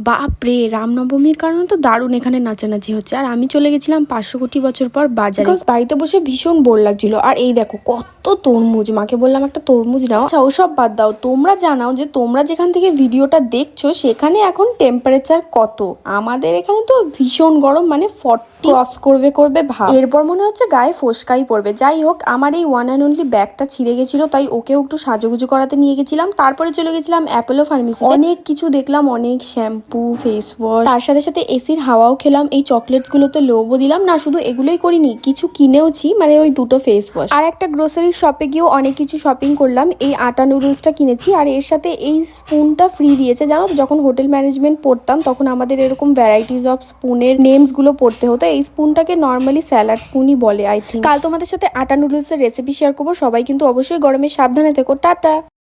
বাপরে, রামনবমীর কারণে তো দারুণ এখানে নাচানাচি হচ্ছে। আর আমি চলে গেছিলাম 500 কোটি বছর পর বাজারে। বাড়িতে বসে ভীষণ বোর লাগছিল। আর এই দেখো কত তরমুজ, মাকে বললাম একটা তরমুজ নাও। আচ্ছা ওসব বাদ দাও, তোমরা জানাও যে তোমরা যেখান থেকে ভিডিওটা দেখছো সেখানে এখন টেম্পারেচার কত। আমাদের এখানে তো ভীষণ গরম, মানে 40 ক্রস করবে ভাব। এরপর মনে হচ্ছে গায়ে ফোসকাই পড়বে। যাই হোক, আমার এই ওয়ান অ্যান্ড অনলি ব্যাগটা ছিঁড়ে গেছিল, তাই ওকেও একটু সাজুগুজু করাতে নিয়ে গেছিলাম। তারপরে চলে গেছিলাম অ্যাপোলো ফার্মেসি। অনেক কিছু দেখলাম, অনেক শ্যাম্পু, ফেস ওয়াশ, তার সাথে সাথে এসির হাওয়াও খেলাম। এই চকলেটস গুলোতে লোভও দিলাম না, শুধু এগুলোই করিনি, কিছু কিনেওছি, মানে ওই 2টো ফেস ওয়াশ। আর একটা গ্রোসারি শপে গিয়েও অনেক কিছু শপিং করলাম। এই আটা নুডলসটা কিনেছি, আর এর সাথে এই স্পুনটা ফ্রি দিয়েছে। জানো তো, যখন হোটেল ম্যানেজমেন্ট পড়তাম তখন আমাদের এরকম ভ্যারাইটিস অফ স্পুনের নেমস গুলো পড়তে হতো। এই স্পুনটাকে নর্মালি স্যালাড স্পুনই বলে আই থিঙ্ক। কাল তোমাদের সাথে আটা নুডলসের রেসিপি শেয়ার করবো। সবাই কিন্তু অবশ্যই গরমে সাবধানে থেকো। টাটা।